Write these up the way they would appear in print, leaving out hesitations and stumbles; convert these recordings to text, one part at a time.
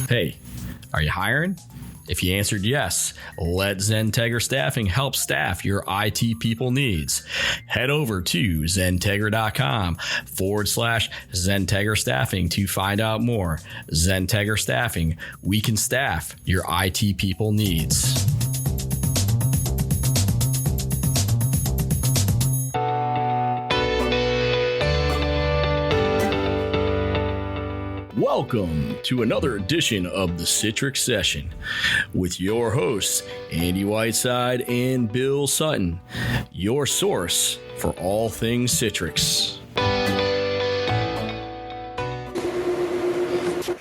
Hey, are you hiring? If you answered yes, let XenTegra Staffing help staff your IT people needs. Head over to XenTegra.com/XenTegra Staffing to find out more. XenTegra Staffing, we can staff your IT people needs. Welcome to another edition of the Citrix Session with your hosts, Andy Whiteside and Bill Sutton, your source for all things Citrix.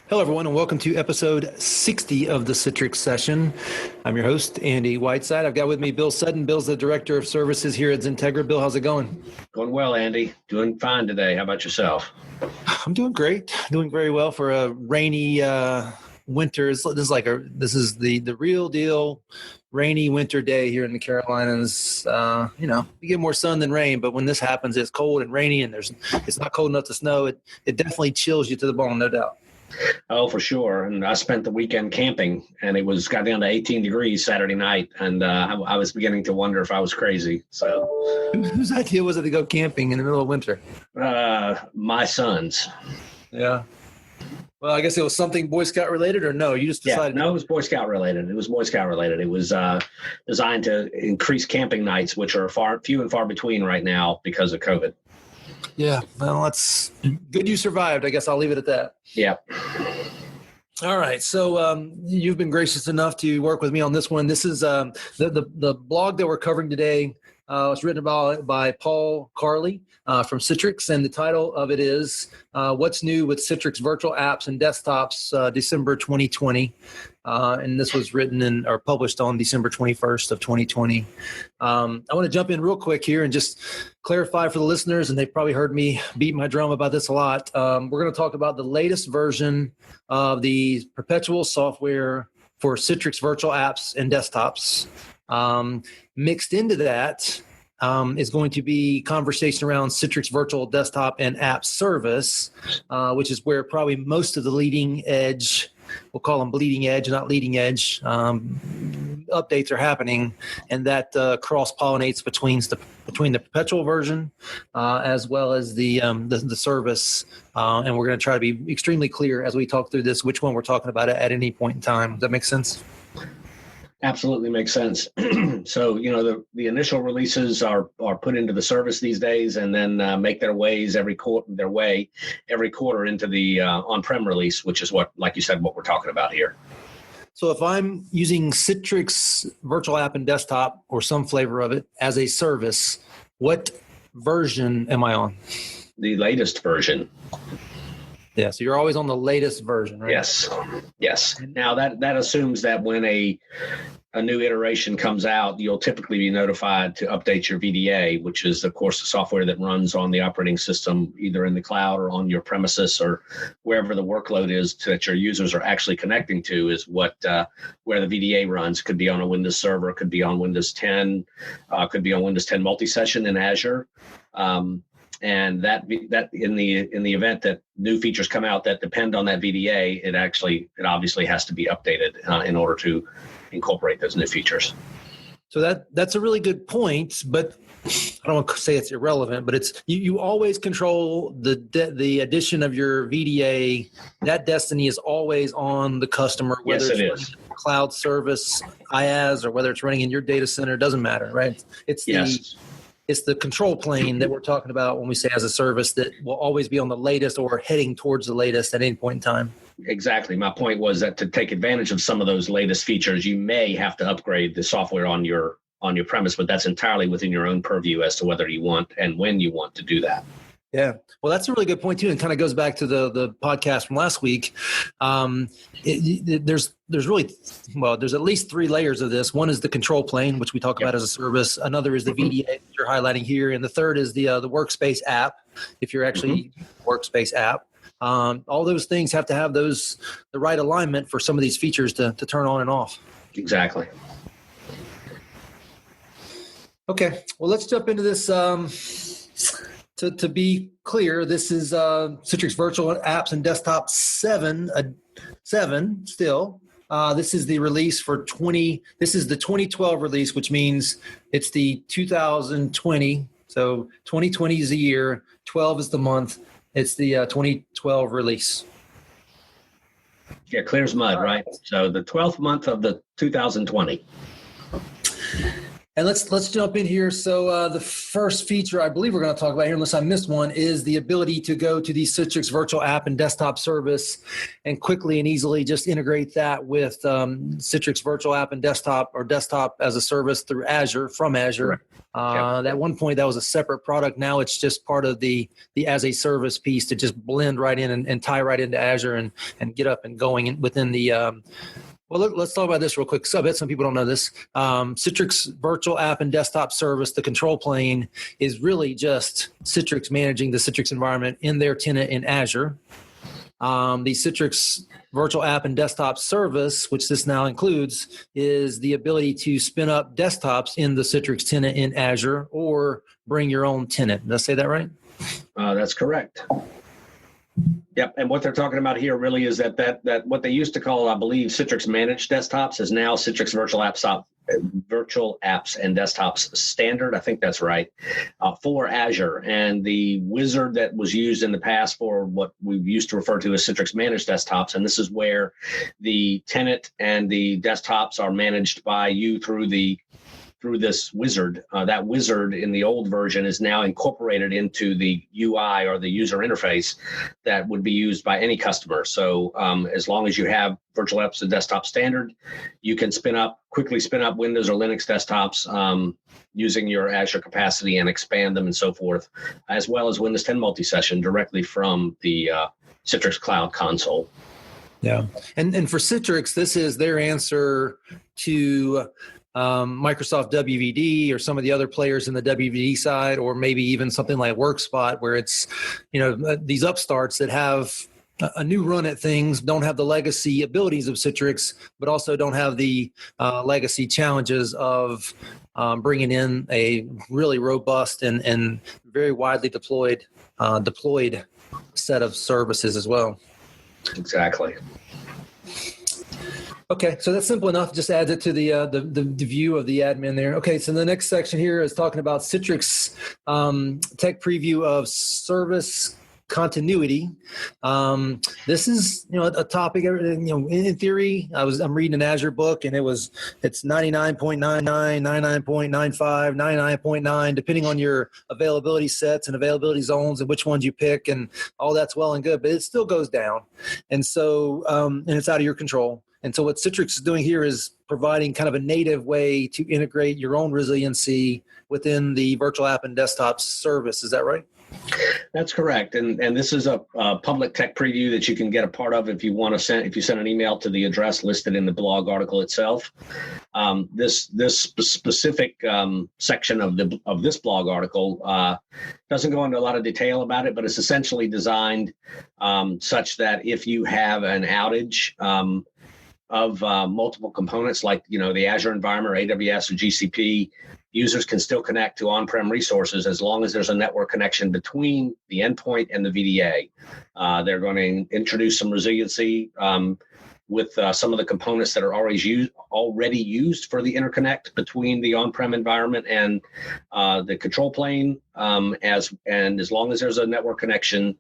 Hello, everyone, and welcome to episode 60 of the Citrix Session. I'm your host, Andy Whiteside. I've got with me Bill Sutton. Bill's the Director of Services here at XenTegra. Bill, how's it going? Going well, Andy. Doing fine today. How about yourself? I'm doing great. Doing very well for a rainy winter. This is the real deal rainy winter day here in the Carolinas. You get more sun than rain, but when this happens, it's cold and rainy, and it's not cold enough to snow. It definitely chills you to the bone, no doubt. Oh, for sure. And I spent the weekend camping, and it got down to 18 degrees Saturday night, and I was beginning to wonder if I was crazy. So, whose idea was it to go camping in the middle of winter? My son's. Yeah. Well, I guess it was something Boy Scout related, or no? You just decided? Yeah, no, it was Boy Scout related. It was designed to increase camping nights, which are few and far between right now because of COVID. Yeah, well, that's good you survived. I guess I'll leave it at that. Yeah. All right. So you've been gracious enough to work with me on this one. This is the blog that we're covering today. It's written by Paul Carley from Citrix, and the title of it is What's New with Citrix Virtual Apps and Desktops, December 2020. And this was written or published on December 21st of 2020. I want to jump in real quick here and just clarify for the listeners, and they've probably heard me beat my drum about this a lot. We're going to talk about the latest version of the perpetual software for Citrix virtual apps and desktops. Mixed into that is going to be conversation around Citrix Virtual Desktop and App Service, which is where probably most of the leading edge, we'll call them bleeding edge, not leading edge, updates are happening, and that cross-pollinates between the perpetual version as well as the service. And we're going to try to be extremely clear as we talk through this, which one we're talking about at any point in time. Does that make sense? Absolutely makes sense. So, the initial releases are put into the service these days, and then make their way every quarter into the on-prem release, which is what we're talking about here. So if I'm using Citrix Virtual App and Desktop or some flavor of it as a service, what version am I on? The latest version. Yeah, so you're always on the latest version, right? Yes. Now that assumes that when a new iteration comes out, you'll typically be notified to update your VDA, which is, of course, the software that runs on the operating system, either in the cloud or on your premises or wherever the workload is that your users are actually connecting to is where the VDA runs. Could be on a Windows server, could be on Windows 10, could be on Windows 10 multi-session in Azure. And that in the event that new features come out that depend on that VDA, it obviously has to be updated in order to incorporate those new features. So that's a really good point, but I don't want to say it's irrelevant, but it's you always control the addition of your VDA. That destiny is always on the customer, whether it's running cloud service, IaaS, or whether it's running in your data center. It doesn't matter, right? It's the control plane that we're talking about when we say as a service that will always be on the latest or heading towards the latest at any point in time. Exactly. My point was that to take advantage of some of those latest features, you may have to upgrade the software on your premise, but that's entirely within your own purview as to whether you want and when you want to do that. Yeah. Well, that's a really good point too, and kind of goes back to the podcast from last week. There's at least three layers of this. One is the control plane, which we talk about as a service. Another is the VDA that you're highlighting here, and the third is the workspace app. If you're actually workspace app, all those things have to have the right alignment for some of these features to turn on and off. Exactly. Okay. Well, let's jump into this. to be clear, this is Citrix Virtual Apps and Desktop 7 still. This is the release for 20. This is the 2012 release, which means it's the 2020. So 2020 is the year, 12 is the month. It's the 2012 release. Yeah, clear as mud, right? So the 12th month of the 2020. And let's jump in here. So the first feature I believe we're going to talk about here, unless I missed one, is the ability to go to the Citrix Virtual App and Desktop Service and quickly and easily just integrate that with Citrix Virtual App and Desktop or Desktop as a Service through Azure, from Azure. At one point, that was a separate product. Now it's just part of the as a service piece to just blend right in and tie right into Azure and get up and going within the well, let's talk about this real quick. So I bet some people don't know this. Citrix Virtual App and Desktop Service, the control plane, is really just Citrix managing the Citrix environment in their tenant in Azure. The Citrix Virtual App and Desktop Service, which this now includes, is the ability to spin up desktops in the Citrix tenant in Azure or bring your own tenant. Did I say that right? That's correct. Yep, and what they're talking about here really is that what they used to call, I believe, Citrix Managed Desktops is now Citrix Virtual Apps and Desktops Standard. I think that's right, for Azure. And the wizard that was used in the past for what we used to refer to as Citrix Managed Desktops, and this is where the tenant and the desktops are managed by you through this wizard. That wizard in the old version is now incorporated into the UI or the user interface that would be used by any customer. So as long as you have Virtual Apps and Desktop Standard, you can quickly spin up Windows or Linux desktops using your Azure capacity and expand them and so forth, as well as Windows 10 multi-session directly from the Citrix Cloud Console. Yeah. And for Citrix, this is their answer to Microsoft WVD or some of the other players in the WVD side, or maybe even something like WorkSpot, where it's, these upstarts that have a new run at things, don't have the legacy abilities of Citrix, but also don't have the legacy challenges of bringing in a really robust and very widely deployed set of services as well. Exactly. Okay, so that's simple enough. Just adds it to the view of the admin there. Okay, so the next section here is talking about Citrix tech preview of service continuity. This is a topic. In theory, I'm reading an Azure book, and it's 99.99, 99.95, 99.9, depending on your availability sets and availability zones and which ones you pick, and all that's well and good, but it still goes down, and so and it's out of your control. And so what Citrix is doing here is providing kind of a native way to integrate your own resiliency within the virtual app and desktop service. Is that right? That's correct. And this is a public tech preview that you can get a part of if you send an email to the address listed in the blog article itself. This specific section of this blog article doesn't go into a lot of detail about it, but it's essentially designed such that if you have an outage of multiple components like the Azure environment or AWS or GCP, users can still connect to on-prem resources as long as there's a network connection between the endpoint and the VDA. They're going to introduce some resiliency with some of the components that are already used for the interconnect between the on-prem environment and the control plane. As long as there's a network connection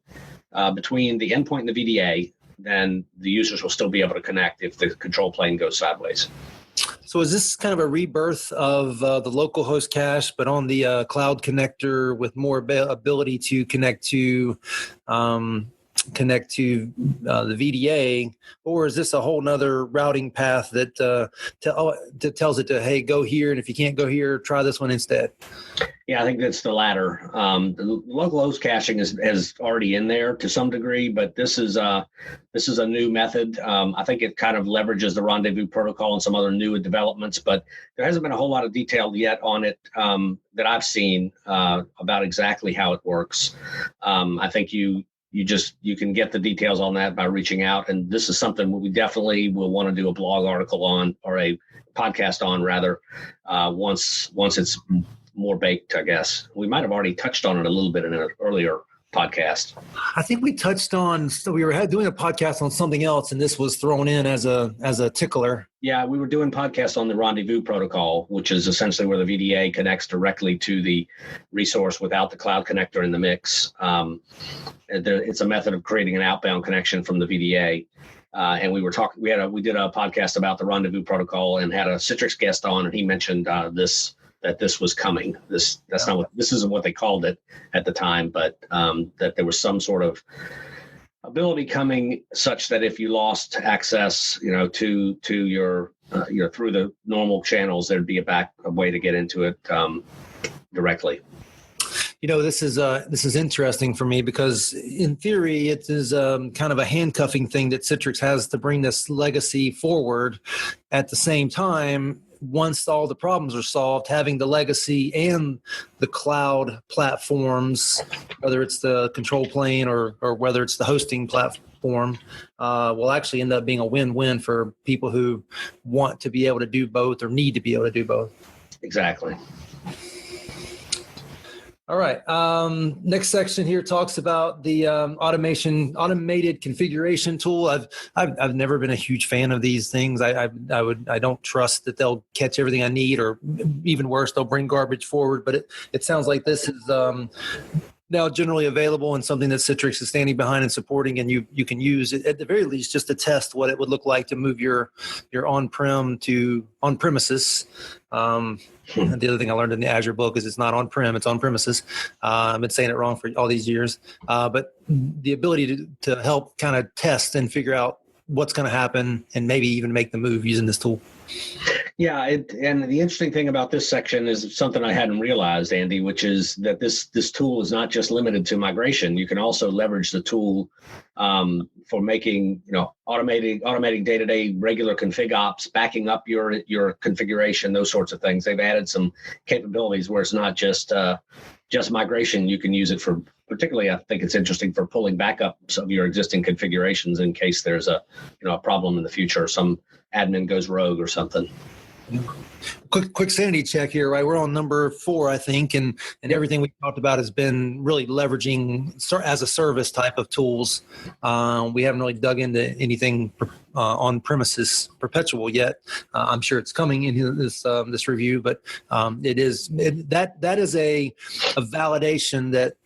between the endpoint and the VDA, then the users will still be able to connect if the control plane goes sideways. So is this kind of a rebirth of the local host cache, but on the cloud connector with more ability to connect to the VDA, or is this a whole nother routing path that tells it to, hey, go here, and if you can't go here, try this one instead? Yeah, I think that's the latter. The local host caching is already in there to some degree, but this is a new method. I think it kind of leverages the rendezvous protocol and some other new developments, but there hasn't been a whole lot of detail yet on it that I've seen about exactly how it works. I think you can get the details on that by reaching out, and this is something we definitely will want to do a blog article on, or a podcast on rather, once it's more baked, I guess. We might have already touched on it a little bit in an earlier podcast. I think we touched on, so we were doing a podcast on something else, and this was thrown in as a tickler. Yeah, we were doing podcasts on the rendezvous protocol, which is essentially where the VDA connects directly to the resource without the cloud connector in the mix. It's a method of creating an outbound connection from the VDA. And we were talking. We did a podcast about the rendezvous protocol and had a Citrix guest on, and he mentioned that this was coming. This isn't what they called it at the time, but that there was some sort of ability coming such that if you lost access, to your through the normal channels, there'd be a way to get into it directly. This is interesting for me because in theory it is kind of a handcuffing thing that Citrix has to bring this legacy forward. At the same time, once all the problems are solved, having the legacy and the cloud platforms, whether it's the control plane or whether it's the hosting platform, will actually end up being a win-win for people who want to be able to do both or need to be able to do both. Exactly. All right. Next section here talks about the automated configuration tool. I've never been a huge fan of these things. I don't trust that they'll catch everything I need, or even worse, they'll bring garbage forward. But it sounds like this is now generally available and something that Citrix is standing behind and supporting, and you can use it at the very least just to test what it would look like to move your on-prem to on-premises. And the other thing I learned in the Azure book is it's not on-prem, it's on-premises. I've been saying it wrong for all these years. But the ability to help kind of test and figure out what's going to happen and maybe even make the move using this tool. Yeah, and the interesting thing about this section is something I hadn't realized, Andy, which is that this tool is not just limited to migration. You can also leverage the tool for making, automating day-to-day regular config ops, backing up your configuration, those sorts of things. They've added some capabilities where it's not just migration. You can use it for, particularly, I think it's interesting for pulling backups of your existing configurations in case there's a problem in the future, or some admin goes rogue or something. Quick sanity check here, right? We're on number 4, I think, and everything we talked about has been really leveraging as a service type of tools. We haven't really dug into anything on premises perpetual yet. I'm sure it's coming in this review, but that is a validation that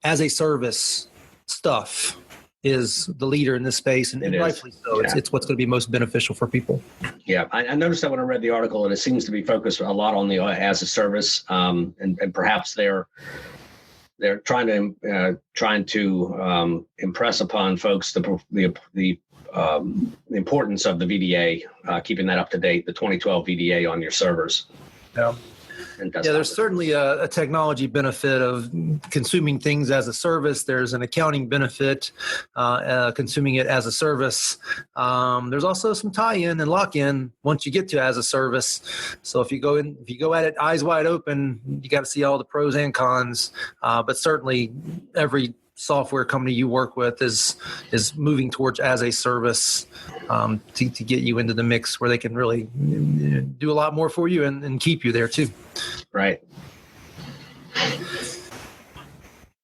as a service stuff is the leader in this space, and rightfully so. Yeah. It's what's going to be most beneficial for people. Yeah, I noticed that when I read the article, and it seems to be focused a lot on the as a service, and perhaps they're trying to impress upon folks the importance of the VDA, keeping that up to date, the 2012 VDA on your servers. Yeah. There's certainly a technology benefit of consuming things as a service. There's an accounting benefit consuming it as a service. There's also some tie-in and lock-in once you get to as a service. So if you go at it eyes wide open, you got to see all the pros and cons. But certainly every software company you work with is moving towards as a service to get you into the mix where they can really do a lot more for you and keep you there too. Right.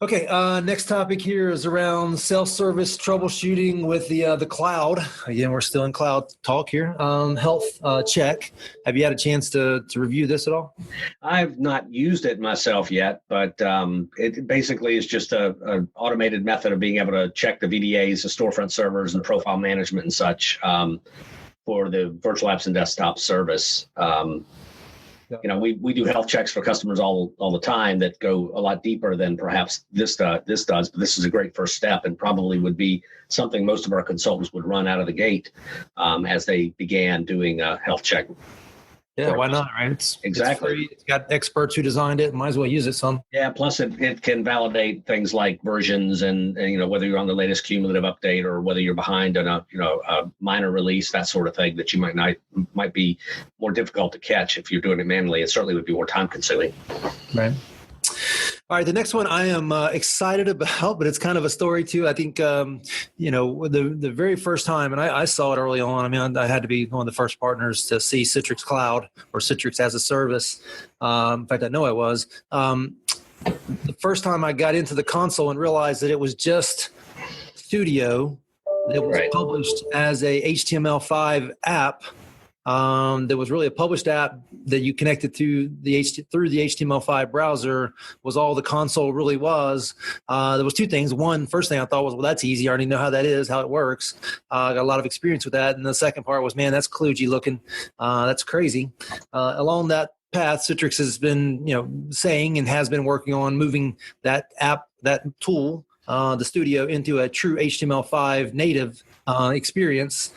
Okay, next topic here is around self-service troubleshooting with the cloud. Again, we're still in cloud talk here. Health check. Have you had a chance to review this at all? I've not used it myself yet, but it basically is just an automated method of being able to check the VDAs, the storefront servers, and profile management and such for the virtual apps and desktop service. We do health checks for customers all the time that go a lot deeper than perhaps this does, but this is a great first step and probably would be something most of our consultants would run out of the gate as they began doing a health check. Yeah, why not, right? Exactly. It's free. It's got experts who designed it. Might as well use it some. Yeah, plus it can validate things like versions and whether you're on the latest cumulative update or whether you're behind on a minor release, that sort of thing that you might be more difficult to catch if you're doing it manually. It certainly would be more time consuming. Right. All right, the next one I am excited about, but it's kind of a story too. I think, the very first time, and I saw it early on. I mean, I had to be one of the first partners to see Citrix Cloud or Citrix as a service. In fact, I know I was. The first time I got into the console and realized that it was just Studio that was published as a HTML5 app. There was really a published app that you connected to through the HTML5 browser was all the console really was. There was two things. One, first thing I thought was, well, that's easy. I already know how that is, how it works. I got a lot of experience with that. And the second part was, man, that's kludgy looking. That's crazy. Along that path, Citrix has been, saying and has been working on moving that app, that tool, the Studio, into a true HTML5 native experience.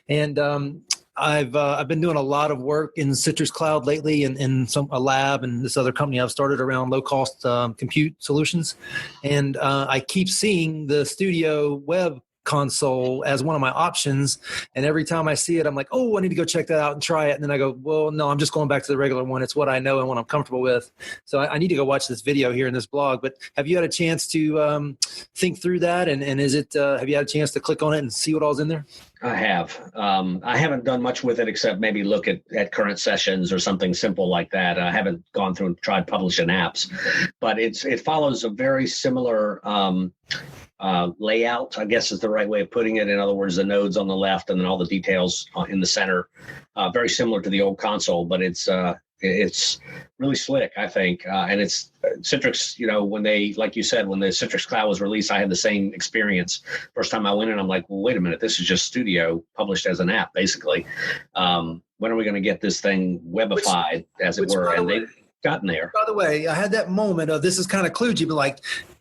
And I've been doing a lot of work in Citrix Cloud lately, in a lab and this other company I've started around low cost compute solutions, and I keep seeing the Studio web console as one of my options, and every time I see it I'm like, oh, I need to go check that out and try it, and then I go, well, no, I'm just going back to the regular one. It's what I know and what I'm comfortable with. So I need to go watch this video here in this blog. But have you had a chance to think through that, and is it have you had a chance to click on it and see what all's in there? I have. I haven't done much with it except maybe look at current sessions or something simple like that. I haven't gone through and tried publishing apps, but it follows a very similar layout, I guess is the right way of putting it. In other words, the nodes on the left and then all the details in the center, very similar to the old console, but it's really slick, I think. And it's Citrix, when they, like you said, when the Citrix Cloud was released, I had the same experience. First time I went in, I'm like, well, wait a minute, this is just Studio published as an app, basically. When are we going to get this thing webified, as it were? And they've gotten there. By the way, I had that moment of, this is kind of kludgy, but like,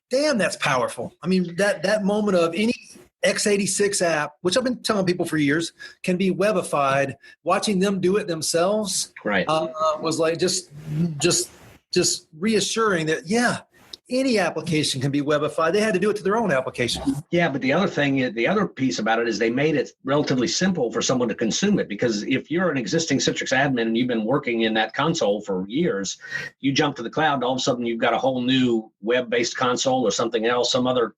damn, that's powerful. I mean, that moment of any x86 app, which I've been telling people for years, can be webified. Watching them do it themselves, was like just reassuring that, yeah, any application can be webified. They had to do it to their own application. Yeah, but the other piece about it is they made it relatively simple for someone to consume it, because if you're an existing Citrix admin and you've been working in that console for years, you jump to the cloud and all of a sudden you've got a whole new web-based console or something else, some other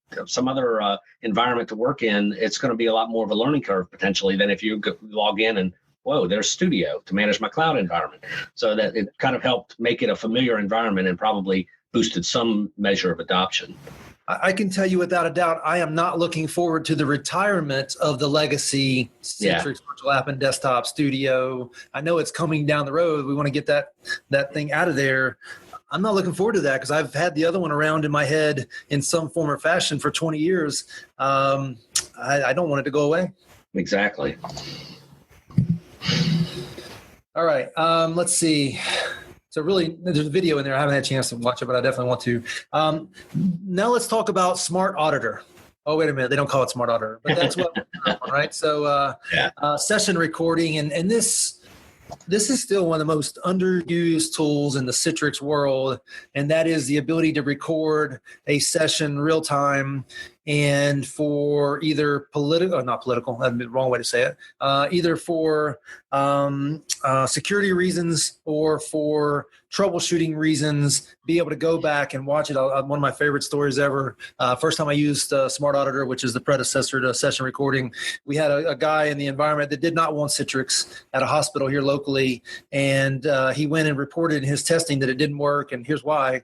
environment to work in. It's going to be a lot more of a learning curve potentially than if you log in and, whoa, there's Studio to manage my cloud environment. So that it kind of helped make it a familiar environment and probably boosted some measure of adoption. I can tell you without a doubt, I am not looking forward to the retirement of the legacy Citrix Virtual App and Desktop Studio. I know it's coming down the road. We want to get that thing out of there. I'm not looking forward to that because I've had the other one around in my head in some form or fashion for 20 years. I don't want it to go away. Exactly. All right. Let's see. So really, there's a video in there. I haven't had a chance to watch it, but I definitely want to. Now let's talk about Smart Auditor. Oh, wait a minute. They don't call it Smart Auditor, but that's what, right? So session recording, and this is still one of the most underused tools in the Citrix world, and that is the ability to record a session real time, and for either not political, that'd be the wrong way to say it, either for security reasons or for troubleshooting reasons, be able to go back and watch it. One of my favorite stories ever, first time I used Smart Auditor, which is the predecessor to session recording, we had a guy in the environment that did not want Citrix at a hospital here locally, and he went and reported in his testing that it didn't work, and here's why.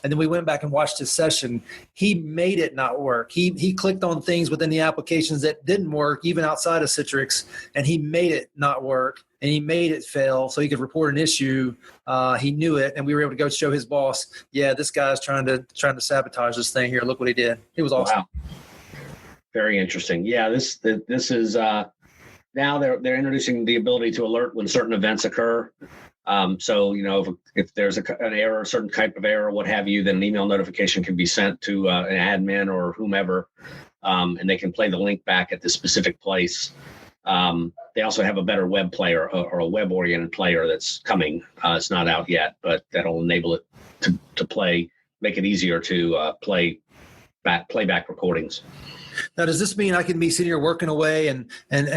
And then we went back and watched his session. He made it not work. He clicked on things within the applications that didn't work, even outside of Citrix, and he made it not work, and he made it fail so he could report an issue. He knew it, and we were able to go show his boss, yeah, this guy's trying to sabotage this thing here. Look what he did. It was awesome. Wow. Very interesting. Yeah, this is now they're introducing the ability to alert when certain events occur. So, if there's an error, a certain type of error, what have you, then an email notification can be sent to an admin or whomever, and they can play the link back at the specific place. They also have a better web player or a web-oriented player that's coming. It's not out yet, but that'll enable it to play, make it easier to play back recordings. Now, does this mean I can be sitting here working away and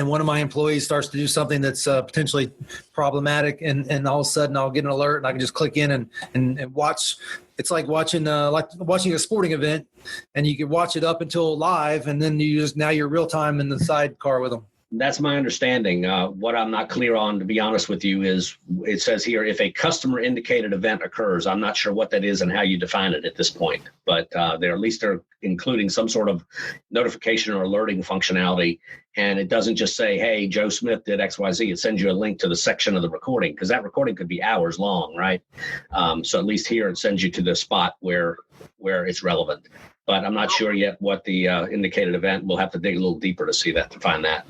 one of my employees starts to do something that's potentially problematic, and all of a sudden I'll get an alert and I can just click in and watch? It's like watching a sporting event, and you can watch it up until live, and then now you're real time in the sidecar with them. That's my understanding. What I'm not clear on, to be honest with you, is it says here, if a customer indicated event occurs. I'm not sure what that is and how you define it at this point, but they're including some sort of notification or alerting functionality. And it doesn't just say, hey, Joe Smith did XYZ. It sends you a link to the section of the recording, because that recording could be hours long, right? So at least here it sends you to the spot where it's relevant. But I'm not sure yet what the indicated event. We'll have to dig a little deeper to see that, to find that.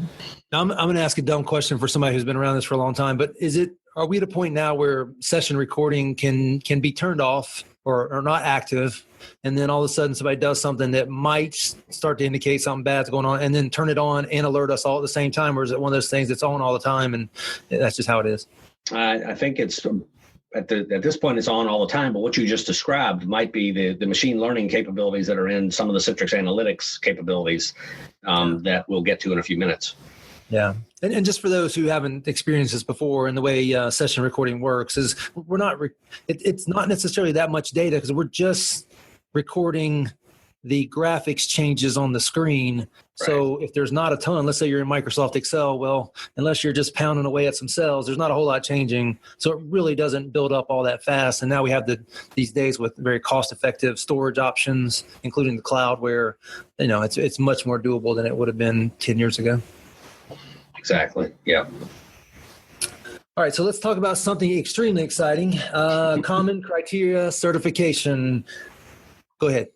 Now, I'm going to ask a dumb question for somebody who's been around this for a long time, but are we at a point now where session recording can be turned off or not active, and then all of a sudden somebody does something that might start to indicate something bad's going on, and then turn it on and alert us all at the same time? Or is it one of those things that's on all the time and that's just how it is? I think it's at this point it's on all the time, but what you just described might be the machine learning capabilities that are in some of the Citrix analytics capabilities that we'll get to in a few minutes. Yeah. And just for those who haven't experienced this before, and the way session recording works is it's not necessarily that much data, because we're just recording the graphics changes on the screen. Right. So if there's not a ton, let's say you're in Microsoft Excel, well, unless you're just pounding away at some cells, there's not a whole lot changing. So it really doesn't build up all that fast. And now we have these days with very cost-effective storage options, including the cloud, where it's much more doable than it would have been 10 years ago. Exactly. Yeah. All right, so let's talk about something extremely exciting. Common criteria certification. Go ahead.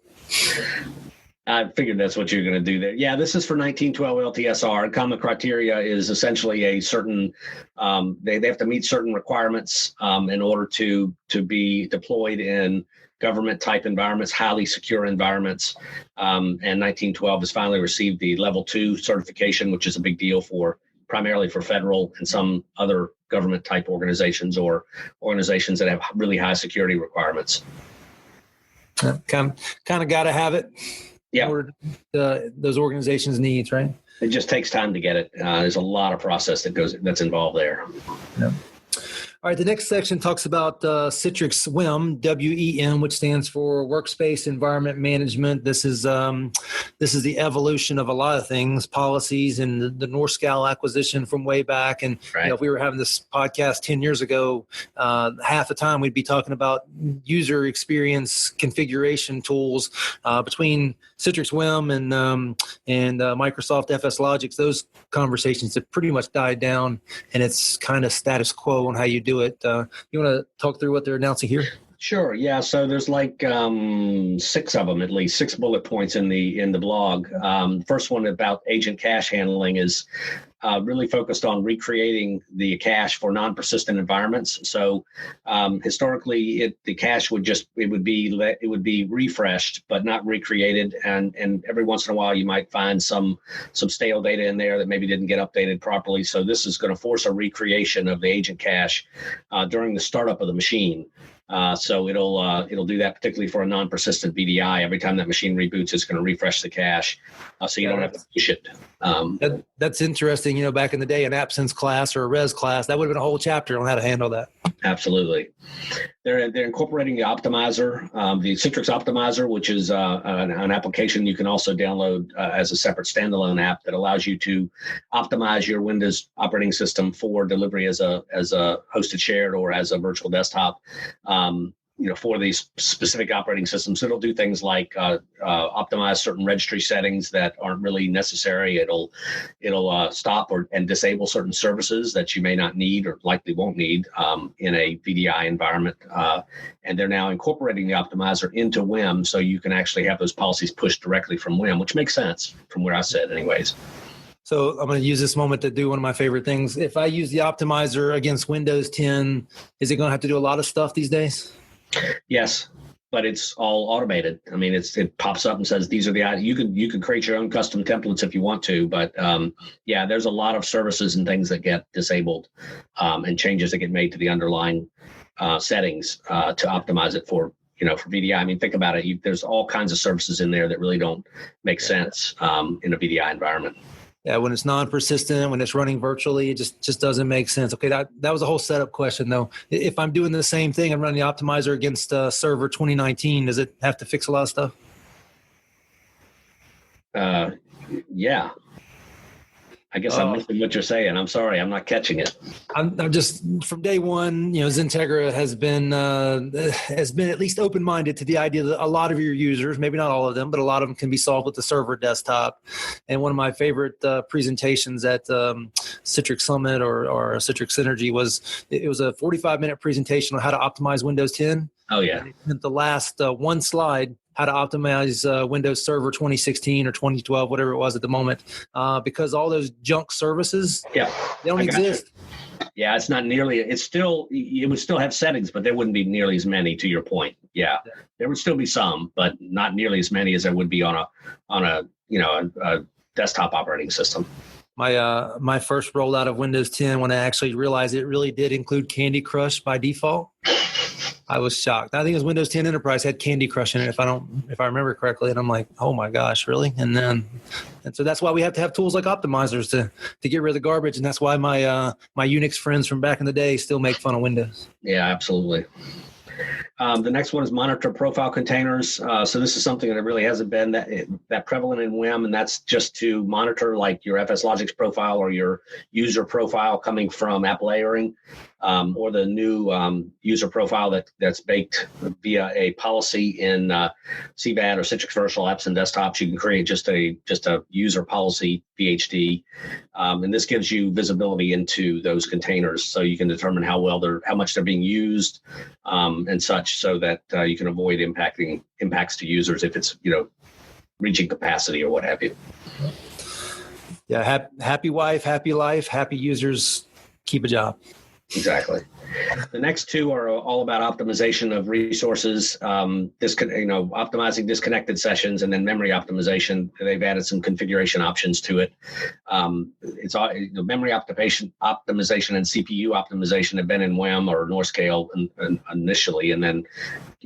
I figured that's what you're going to do there. Yeah, this is for 1912 LTSR. Common criteria is essentially a certain, they have to meet certain requirements in order to be deployed in government type environments, highly secure environments. And 1912 has finally received the level 2 certification, which is a big deal primarily for federal and some other government type organizations or organizations that have really high security requirements. Kind of got to have it. Yeah. For those organizations' needs, right? It just takes time to get it. There's a lot of process that's involved there. Yeah. All right, the next section talks about Citrix WEM, WEM, which stands for Workspace Environment Management. This is the evolution of a lot of things, policies, and the NorScal acquisition from way back. And right. If we were having this podcast 10 years ago, half the time we'd be talking about user experience configuration tools between Citrix WEM and Microsoft FS Logics. Those conversations have pretty much died down, and it's kind of status quo on how you do it. You want to talk through what they're announcing here? Sure. Yeah. So there's like 6 of them, at least 6 bullet points in the blog. First one about agent cache handling is really focused on recreating the cache for non-persistent environments. So historically, the cache would be refreshed but not recreated, and every once in a while you might find some stale data in there that maybe didn't get updated properly. So this is going to force a recreation of the agent cache during the startup of the machine. So it'll do that particularly for a non-persistent VDI. Every time that machine reboots, it's going to refresh the cache, so you don't have to push it. That's interesting. Back in the day, an absence class or a res class, that would have been a whole chapter on how to handle that. Absolutely. They're incorporating the optimizer, the Citrix optimizer, which is an application you can also download as a separate standalone app that allows you to optimize your Windows operating system for delivery as a hosted shared or as a virtual desktop. For these specific operating systems. It'll do things like optimize certain registry settings that aren't really necessary. It'll stop and disable certain services that you may not need or likely won't need in a VDI environment. And they're now incorporating the optimizer into WEM, so you can actually have those policies pushed directly from WEM, which makes sense from where I sit anyways. So I'm going to use this moment to do one of my favorite things. If I use the optimizer against Windows 10, is it going to have to do a lot of stuff these days? Yes, but it's all automated. I mean, it pops up and says these are the items. You can create your own custom templates if you want to, but there's a lot of services and things that get disabled and changes that get made to the underlying settings to optimize it for for VDI. I mean, think about it. There's all kinds of services in there that really don't make sense in a VDI environment. Yeah, when it's non-persistent, when it's running virtually, it just doesn't make sense. Okay, that was a whole setup question, though. If I'm doing the same thing, I'm running the optimizer against Server 2019, does it have to fix a lot of stuff? Yeah. I guess I'm missing what you're saying. I'm sorry, I'm not catching it. I'm just from day one. XenTegra has been at least open-minded to the idea that a lot of your users, maybe not all of them, but a lot of them can be solved with the server desktop. And one of my favorite presentations at Citrix Summit or Citrix Synergy was a 45-minute presentation on how to optimize Windows 10. Oh yeah. And the last one slide, how to optimize Windows Server 2016 or 2012, whatever it was at the moment, because all those junk services, they don't exist. Yeah, it's not nearly. It would still have settings, but there wouldn't be nearly as many. To your point, yeah, there would still be some, but not nearly as many as there would be on a desktop operating system. My first rollout of Windows 10, when I actually realized it really did include Candy Crush by default, I was shocked. I think it was Windows 10 Enterprise had Candy Crush in it, if I remember correctly. And I'm like, oh my gosh, really? And so that's why we have to have tools like optimizers to get rid of the garbage. And that's why my Unix friends from back in the day still make fun of Windows. Yeah, absolutely. The next one is monitor profile containers. So this is something that really hasn't been that prevalent in WIM, and that's just to monitor like your FSLogix profile or your user profile coming from app layering, or the new user profile that's baked via a policy in CVAD or Citrix Virtual Apps and Desktops. You can create just a user policy VHD, and this gives you visibility into those containers, so you can determine how much they're being used, and such, so that you can avoid impacts to users if it's reaching capacity or what have you. Yeah, happy wife, happy life, happy users keep a job. Exactly. The next two are all about optimization of resources, optimizing disconnected sessions, and then memory optimization. They've added some configuration options to it. It's all memory optimization and CPU optimization have been in WIM or NorScale initially, and then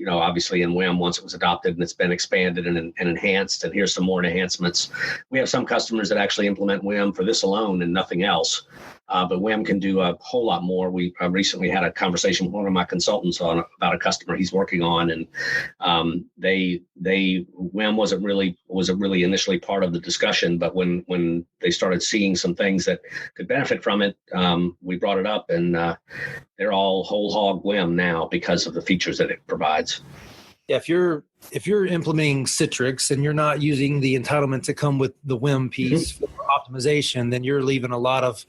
obviously in WIM once it was adopted, and it's been expanded and enhanced. And here's some more enhancements. We have some customers that actually implement WIM for this alone and nothing else. But WIM can do a whole lot more. We recently had a conversation with one of my consultants about a customer he's working on, and WIM wasn't really initially part of the discussion. But when they started seeing some things that could benefit from it, we brought it up, and they're all whole hog WIM now because of the features that it provides. Yeah, if you're implementing Citrix and you're not using the entitlements that come with the WIM piece for optimization, then you're leaving a lot of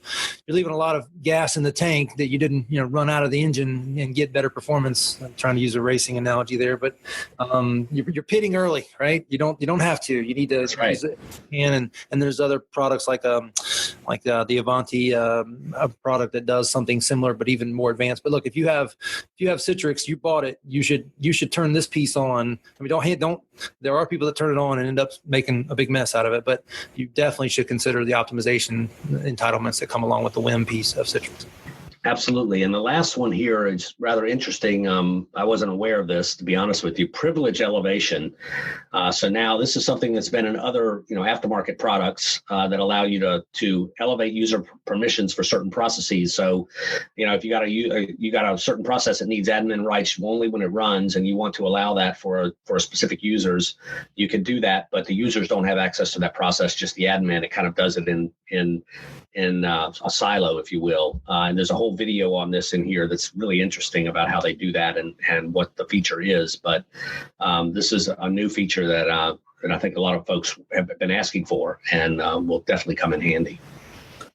gas in the tank that you didn't run out of the engine and get better performance. I'm trying to use a racing analogy there, but you're pitting early, right? You don't have to. You need to use it. And there's other products like the Avanti product that does something similar but even more advanced. But look, if you have Citrix, you bought it, you should turn this piece on. I mean, don't. There are people that turn it on and end up making a big mess out of it, but you definitely should consider the optimization entitlements that come along with the WIM piece of Citrix. Absolutely. And the last one here is rather interesting. I wasn't aware of this, to be honest with you. Privilege elevation. So now this is something that's been in other aftermarket products that allow you to elevate user permissions for certain processes. So if you got a certain process that needs admin rights only when it runs, and you want to allow that for specific users, you can do that. But the users don't have access to that process, just the admin. It kind of does it in a silo, if you will. And there's a whole video on this in here that's really interesting about how they do that and what the feature is. But this is a new feature that I think a lot of folks have been asking for, and will definitely come in handy.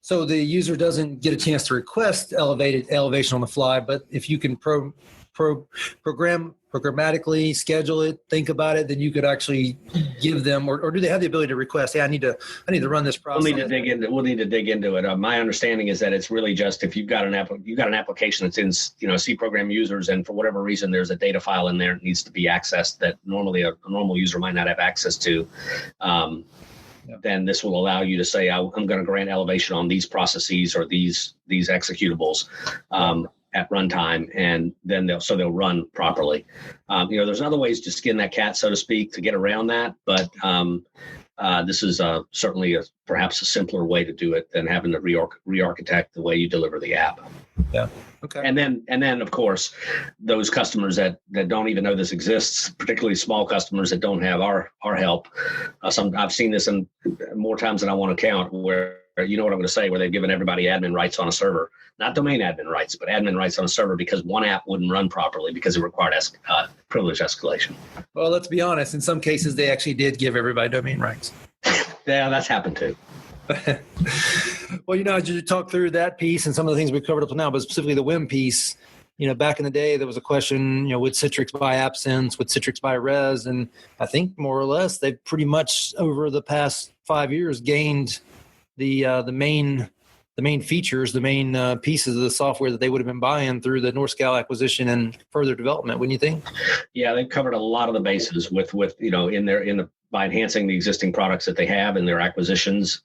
So the user doesn't get a chance to request elevation on the fly, but if you can programmatically schedule it, think about it, then you could actually give them, or do they have the ability to request, hey, I need to run this process? We'll need to dig into it. My understanding is that it's really just if you've got an application that's in C program users, and for whatever reason there's a data file in there that needs to be accessed that normally a normal user might not have access to. Then this will allow you to say, I'm going to grant elevation on these processes or these executables. at runtime, and then they'll run properly. There's other ways to skin that cat, so to speak, to get around that, but this is certainly perhaps a simpler way to do it than having to re-architect the way you deliver the app. Yeah. Okay. And then of course, those customers that don't even know this exists, particularly small customers that don't have our help. I've seen this in more times than I want to count, where you know what I'm going to say, where they've given everybody admin rights on a server, not domain admin rights, but admin rights on a server because one app wouldn't run properly because it required privilege escalation. Well, let's be honest. In some cases, they actually did give everybody domain rights. Yeah, that's happened too. Well, as you talk through that piece and some of the things we covered up to now, but specifically the WIM piece, back in the day, there was a question, would Citrix buy AppSense? Would Citrix buy Res? And I think more or less they've pretty much over the past 5 years gained the main features, the main pieces of the software that they would have been buying through the NorthScal acquisition and further development. Wouldn't you think? Yeah, they've covered a lot of the bases with by enhancing the existing products that they have in their acquisitions.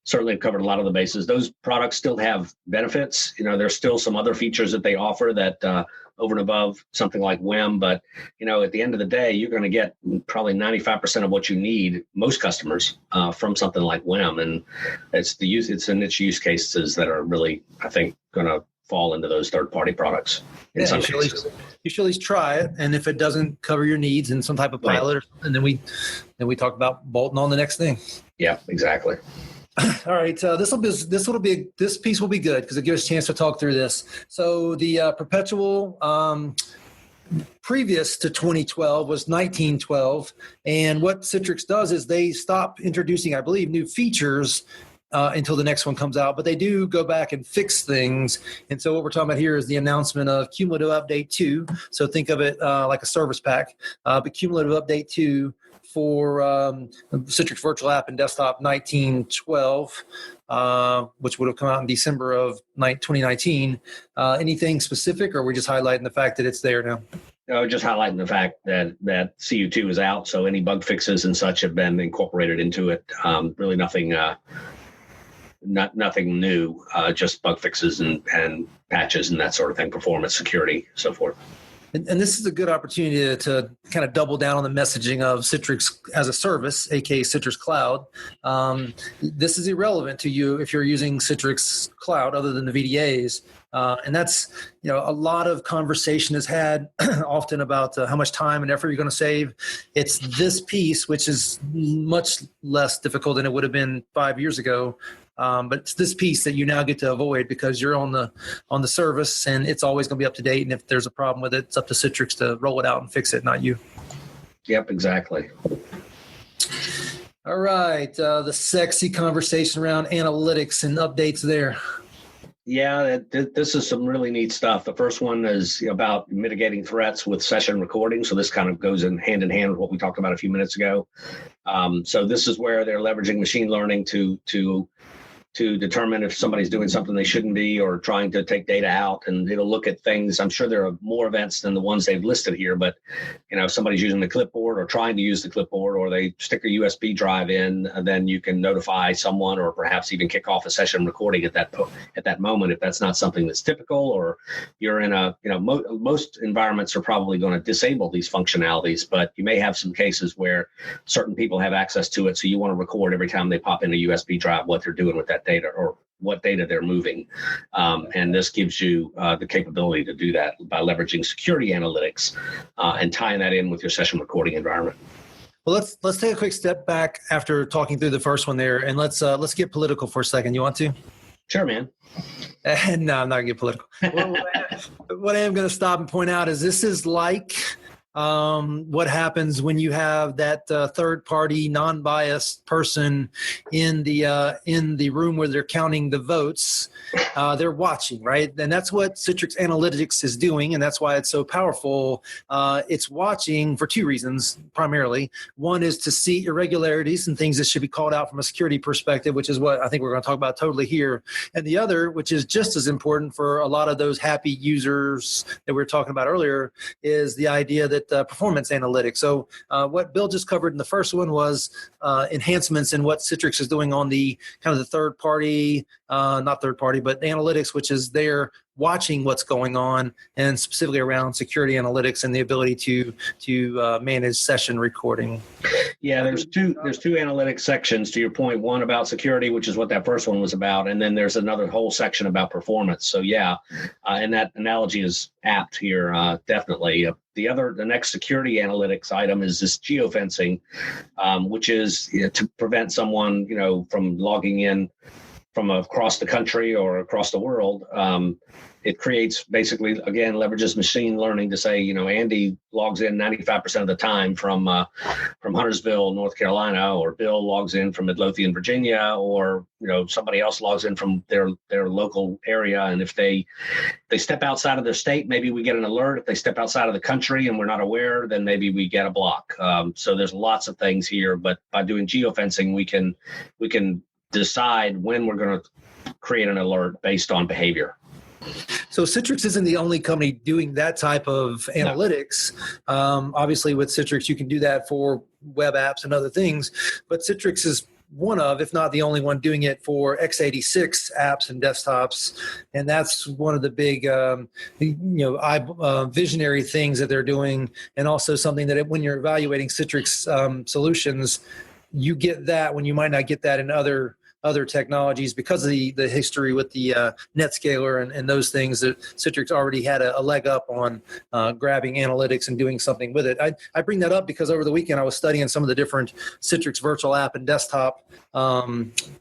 Certainly have covered a lot of the bases. Those products still have benefits. There's still some other features that they offer that over and above something like WIM. But, at the end of the day, you're going to get probably 95% of what you need, most customers, from something like WIM. And it's the niche use cases that are really, I think, going to fall into those third-party products in some cases. You should at least try it, and if it doesn't cover your needs in some type of pilot or something, then we talk about bolting on the next thing. Yeah, exactly. All right, this piece will be good because it gives us a chance to talk through this. So the perpetual previous to 2012 was 1912, and what Citrix does is they stop introducing, I believe, new features until the next one comes out, but they do go back and fix things. And so what we're talking about here is the announcement of Cumulative Update 2. So think of it like a service pack, but Cumulative Update 2 for Citrix Virtual App and Desktop 1912, which would have come out in December of 2019. Anything specific, or are we just highlighting the fact that it's there now? No, just highlighting the fact that CU2 is out, so any bug fixes and such have been incorporated into it. Really nothing new, just bug fixes and patches and that sort of thing, performance, security, so forth. And this is a good opportunity to kind of double down on the messaging of Citrix as a service, aka Citrix Cloud. This is irrelevant to you if you're using Citrix Cloud other than the VDAs. And that's, a lot of conversation is had often about how much time and effort you're going to save. It's this piece, which is much less difficult than it would have been 5 years ago. But it's this piece that you now get to avoid because you're on the service and it's always going to be up to date. And if there's a problem with it, it's up to Citrix to roll it out and fix it, not you. Yep, exactly. All right. The sexy conversation around analytics and updates there. Yeah, this is some really neat stuff. The first one is about mitigating threats with session recording. So this kind of goes hand in hand with what we talked about a few minutes ago. So this is where they're leveraging machine learning to determine if somebody's doing something they shouldn't be or trying to take data out, and it'll look at things. I'm sure there are more events than the ones they've listed here, but if somebody's using the clipboard or trying to use the clipboard, or they stick a USB drive in, then you can notify someone or perhaps even kick off a session recording at that moment if that's not something that's typical, or you're in most environments are probably going to disable these functionalities, but you may have some cases where certain people have access to it, so you want to record every time they pop in a USB drive what they're doing with that data or what data they're moving. And this gives you the capability to do that by leveraging security analytics and tying that in with your session recording environment. Well, let's take a quick step back after talking through the first one there, and let's get political for a second. You want to? Sure, man. No, I'm not going to get political. What I am going to stop and point out is this is like what happens when you have that third-party, non-biased person in the room where they're counting the votes. They're watching, right? And that's what Citrix Analytics is doing, and that's why it's so powerful. It's watching for two reasons, primarily. One is to see irregularities and things that should be called out from a security perspective, which is what I think we're going to talk about totally here. And the other, which is just as important for a lot of those happy users that we were talking about earlier, is the idea that at performance analytics. So what Bill just covered in the first one was enhancements in what Citrix is doing on the kind of the third party, not third party, but analytics, which is there watching what's going on, and specifically around security analytics and the ability to manage session recording. Yeah, there's two analytics sections, to your point. One about security, which is what that first one was about, and then there's another whole section about performance. So yeah, and that analogy is apt here, definitely. The next security analytics item is this geofencing, which is to prevent someone from logging in from across the country or across the world. It creates, basically, again, leverages machine learning to say, Andy logs in 95% of the time from Huntersville, North Carolina, or Bill logs in from Midlothian, Virginia, or somebody else logs in from their local area. And if they step outside of their state, maybe we get an alert. If they step outside of the country and we're not aware, then maybe we get a block. So there's lots of things here, but by doing geofencing, we can decide when we're going to create an alert based on behavior. So Citrix isn't the only company doing that type of analytics. No. Obviously, with Citrix, you can do that for web apps and other things, but Citrix is one of, if not the only one, doing it for x86 apps and desktops, and that's one of the big, visionary things that they're doing, and also something that when you're evaluating Citrix solutions, you get that when you might not get that in other technologies because of the history with the NetScaler and those things. That Citrix already had a leg up on grabbing analytics and doing something with it. I bring that up because over the weekend I was studying some of the different Citrix virtual app and desktop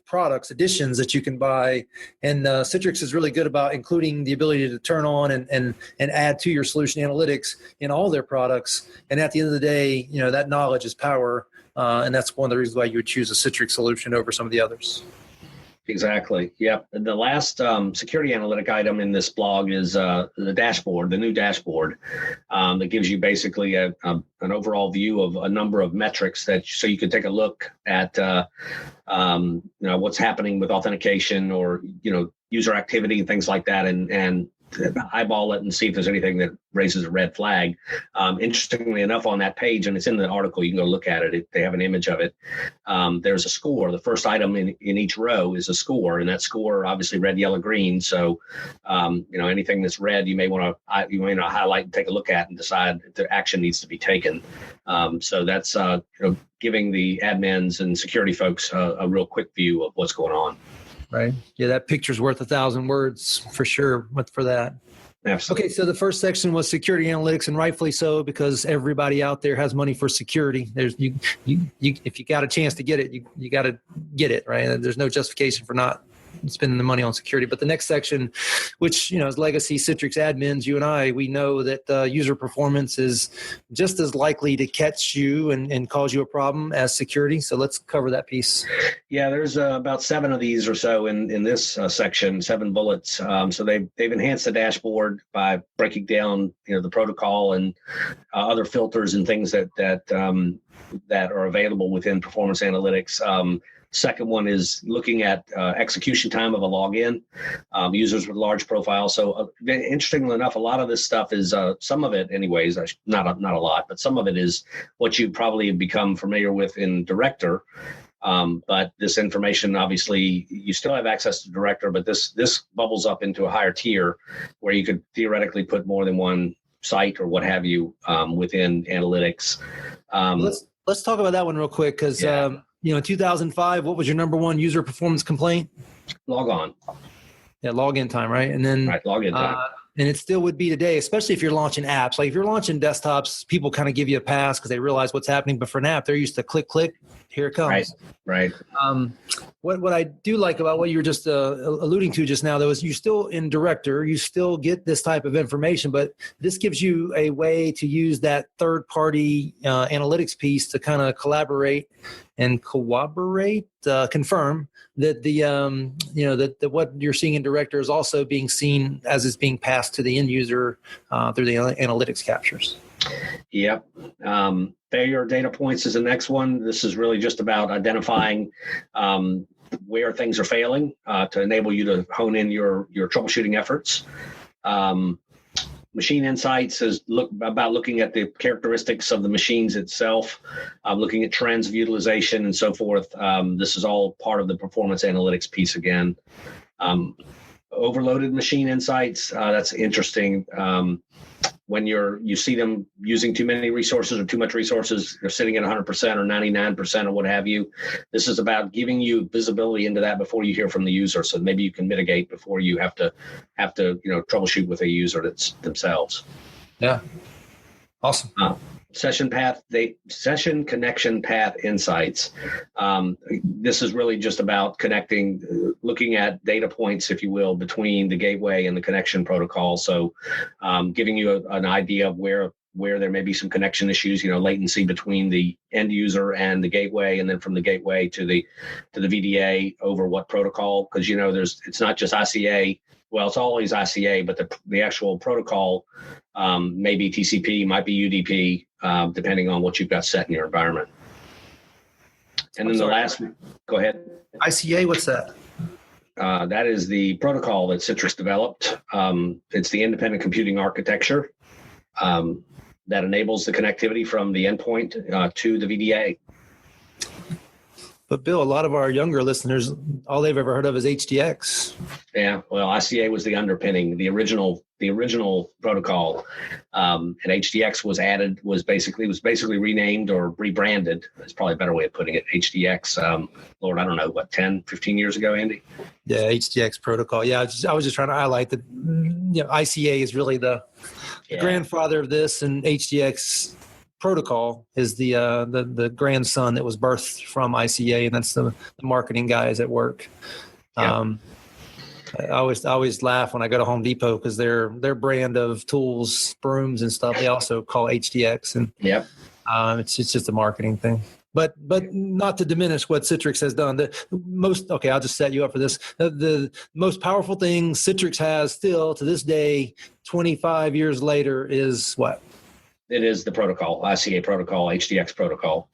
products, editions that you can buy. And Citrix is really good about including the ability to turn on and add to your solution analytics in all their products. And at the end of the day, that knowledge is power. And that's one of the reasons why you would choose a Citrix solution over some of the others. Exactly. Yep. And the last security analytic item in this blog is the dashboard, the new dashboard that gives you basically an overall view of a number of metrics so you can take a look at what's happening with authentication or user activity and things like that, and eyeball it and see if there's anything that raises a red flag. Interestingly enough, on that page, and it's in the article, you can go look at it. They have an image of it. There's a score. The first item in each row is a score, and that score obviously red, yellow, green. So, anything that's red, you may want to highlight and take a look at and decide if the action needs to be taken. So that's giving the admins and security folks a real quick view of what's going on. Right. Yeah, that picture's worth 1,000 words for sure. For that. Absolutely. Okay, so the first section was security analytics, and rightfully so, because everybody out there has money for security. There's you if you got a chance to get it, you got to get it, right? There's no justification for not spending the money on security. But the next section, which is legacy Citrix admins, you and I, we know that user performance is just as likely to catch you and cause you a problem as security. So let's cover that piece. Yeah, there's about 7 of these or so in this section, 7 bullets. So they've enhanced the dashboard by breaking down the protocol and other filters and things that are available within performance analytics. Second one is looking at execution time of a login, users with large profiles. So interestingly enough, a lot of this stuff is, some of it anyways, not a lot, but some of it is what you probably have become familiar with in Director. But this information, obviously, you still have access to Director, but this bubbles up into a higher tier where you could theoretically put more than one site or what have you within analytics. Let's talk about that one real quick because in 2005, what was your number one user performance complaint? Log on. Yeah, login time, right? And then login time. And it still would be today, especially if you're launching apps. Like if you're launching desktops, people kind of give you a pass because they realize what's happening. But for an app, they're used to click, here it comes. Right. What I do like about what you were just alluding to just now, though, is you still in Director, you still get this type of information, but this gives you a way to use that third-party analytics piece to kind of collaborate and corroborate, confirm that that what you're seeing in Director is also being seen as it's being passed to the end user through the analytics captures. Yep. Failure data points is the next one. This is really just about identifying where things are failing to enable you to hone in your troubleshooting efforts. Machine insights is looking at the characteristics of the machines itself, looking at trends of utilization and so forth. This is all part of the performance analytics piece again. Overloaded machine insights, that's interesting. When you see them using too many resources or too much resources, they're sitting at 100% or 99% or what have you. This is about giving you visibility into that before you hear from the user, so maybe you can mitigate before you have to troubleshoot with a user themselves. Yeah, awesome. Session connection path insights. This is really just about connecting, looking at data points, if you will, between the gateway and the connection protocol. So giving you an idea of where there may be some connection issues, latency between the end user and the gateway, and then from the gateway to the VDA over what protocol, because it's not just ICA. Well, it's always ICA, but the actual protocol may be TCP, might be UDP, depending on what you've got set in your environment. And then go ahead. ICA, what's that? That is the protocol that Citrix developed. It's the independent computing architecture that enables the connectivity from the endpoint to the VDA. But Bill, a lot of our younger listeners, all they've ever heard of is HDX. Yeah, well, ICA was the underpinning, the original protocol, and HDX was basically renamed or rebranded. That's probably a better way of putting it. HDX, Lord, I don't know, 10, 15 years ago, Andy? Yeah, HDX protocol. Yeah, I was just trying to highlight that. ICA is really the grandfather of this, and HDX protocol is the grandson that was birthed from ICA, and that's the marketing guys at work. Yeah. I always laugh when I go to Home Depot because their brand of tools, brooms and stuff, they also call HDX, and it's just a marketing thing. But not to diminish what Citrix has done. I'll just set you up for this. The most powerful thing Citrix has still to this day, 25 years later, is what? It is the protocol, ICA protocol, HDX protocol.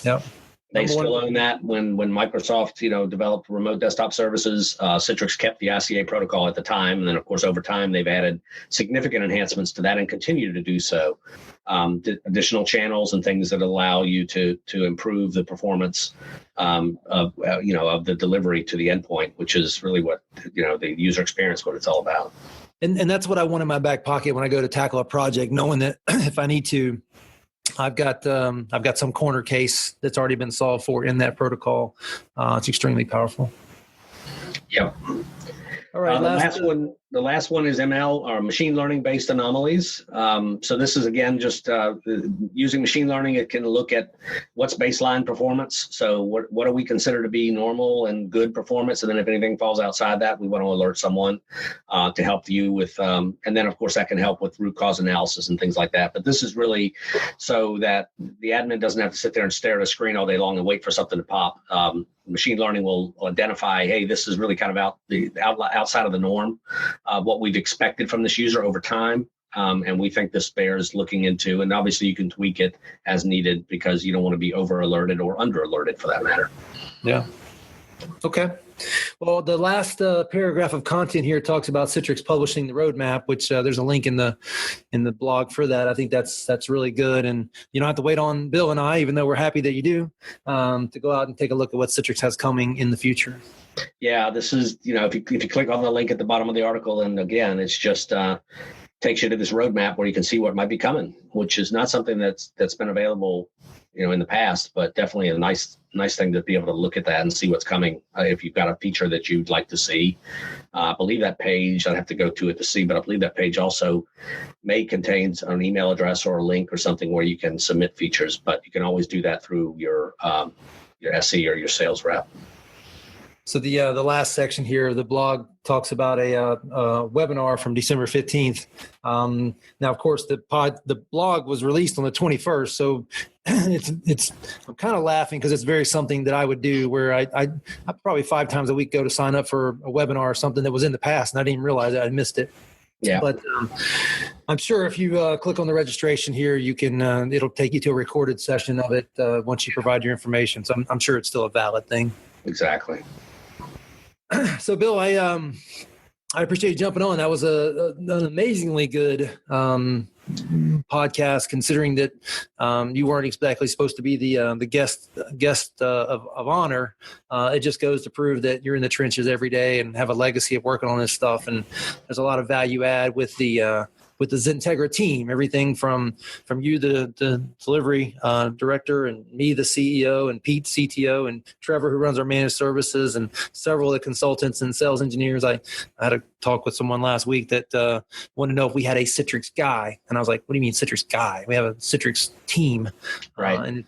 Yep. They still own that. When Microsoft, developed remote desktop services, Citrix kept the ICA protocol at the time. And then, of course, over time, they've added significant enhancements to that and continue to do so. Additional channels and things that allow you to improve the performance of the delivery to the endpoint, which is really what, the user experience, what it's all about. And that's what I want in my back pocket when I go to tackle a project, knowing that if I need to, I've got some corner case that's already been solved for in that protocol. It's extremely powerful. Yep. All right. The last one is ML, or machine learning based anomalies. So this is again just using machine learning. It can look at what's baseline performance. So what do we consider to be normal and good performance, and then if anything falls outside that, we want to alert someone to help you with. And then of course that can help with root cause analysis and things like that. But this is really so that the admin doesn't have to sit there and stare at a screen all day long and wait for something to pop. Machine learning will identify, hey, this is really kind of outside of the norm, what we've expected from this user over time. And we think this bears looking into, and obviously you can tweak it as needed because you don't want to be over alerted or under alerted for that matter. Yeah. Okay. Well, the last paragraph of content here talks about Citrix publishing the roadmap, which there's a link in the blog for that. I think that's really good, and you don't have to wait on Bill and I, even though we're happy that you do, to go out and take a look at what Citrix has coming in the future. Yeah, this is if you click on the link at the bottom of the article, and again, it's just takes you to this roadmap where you can see what might be coming, which is not something that's been available in the past, but definitely a nice thing to be able to look at that and see what's coming. If you've got a feature that you'd like to see, I believe that page, I'd have to go to it to see, but I believe that page also may contain an email address or a link or something where you can submit features, but you can always do that through your SE or your sales rep. So the last section here of the blog talks about a webinar from December 15th. Now, of course, the blog was released on the 21st, so I'm kind of laughing because it's very something that I would do where I probably 5 times a week go to sign up for a webinar or something that was in the past, and I didn't even realize I missed it. Yeah. But I'm sure if you click on the registration here, you can it'll take you to a recorded session of it once you provide your information. So I'm sure it's still a valid thing. Exactly. So, Bill, I appreciate you jumping on. That was an amazingly good podcast, considering that you weren't exactly supposed to be the guest of honor. It just goes to prove that you're in the trenches every day and have a legacy of working on this stuff. And there's a lot of value add with the XenTegra team, everything from you, the delivery director, and me, the CEO, and Pete, CTO, and Trevor, who runs our managed services, and several of the consultants and sales engineers. I had a talk with someone last week that wanted to know if we had a Citrix guy. And I was like, what do you mean Citrix guy? We have a Citrix team. Right. And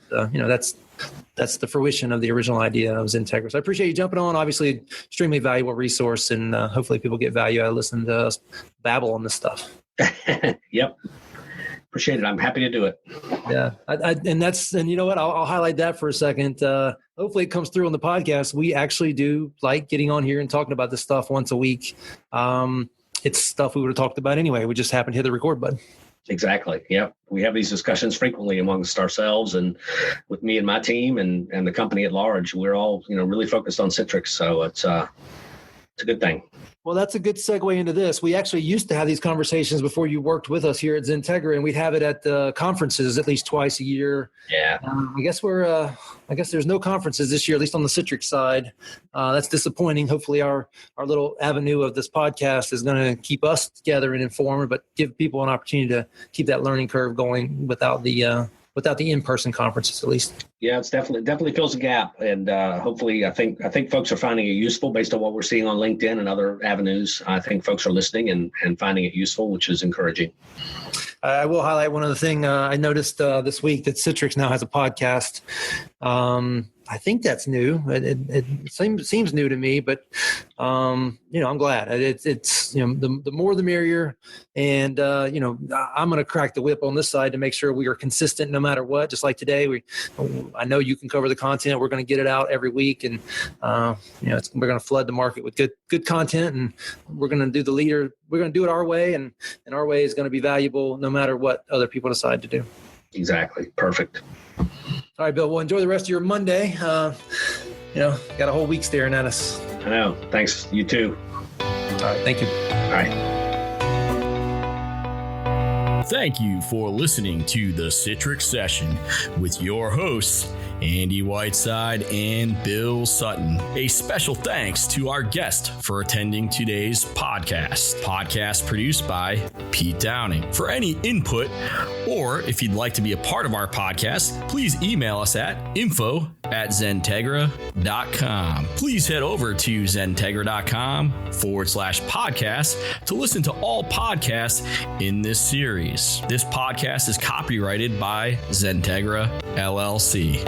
that's the fruition of the original idea of XenTegra. So I appreciate you jumping on. Obviously, extremely valuable resource, and hopefully people get value out of listening to us babble on this stuff. Yep. Appreciate it. I'm happy to do it. Yeah. And you know what? I'll highlight that for a second. Hopefully it comes through on the podcast. We actually do like getting on here and talking about this stuff once a week. It's stuff we would have talked about anyway. We just happened to hit the record button. Exactly. Yep. We have these discussions frequently amongst ourselves and with me and my team and the company at large. We're all, really focused on Citrix. So it's a good thing. Well, that's a good segue into this. We actually used to have these conversations before you worked with us here at XenTegra, and we'd have it at the conferences at least twice a year. Yeah. I guess there's no conferences this year, at least on the Citrix side. That's disappointing. Hopefully our little avenue of this podcast is going to keep us together and informed, but give people an opportunity to keep that learning curve going without the in-person conferences, at least. Yeah, it's definitely fills a gap, and hopefully, I think folks are finding it useful based on what we're seeing on LinkedIn and other avenues. I think folks are listening and finding it useful, which is encouraging. I will highlight one other thing. I noticed this week that Citrix now has a podcast. I think that's new. It seems new to me, but I'm glad. It's the more the merrier, and I'm going to crack the whip on this side to make sure we are consistent no matter what. Just like today, I know you can cover the content. We're going to get it out every week, and we're going to flood the market with good content, and we're going to do the leader. We're going to do it our way, and our way is going to be valuable no matter what other people decide to do. Exactly. Perfect. All right, Bill. Well, enjoy the rest of your Monday. Got a whole week staring at us. I know. Thanks. You too. All right. Thank you. All right. Thank you for listening to the Citrix Session with your hosts, Andy Whiteside and Bill Sutton. A special thanks to our guest for attending today's podcast. Podcast produced by Pete Downing. For any input, or if you'd like to be a part of our podcast, please email us at info@XenTegra.com. Please head over to XenTegra.com/podcast to listen to all podcasts in this series. This podcast is copyrighted by XenTegra LLC.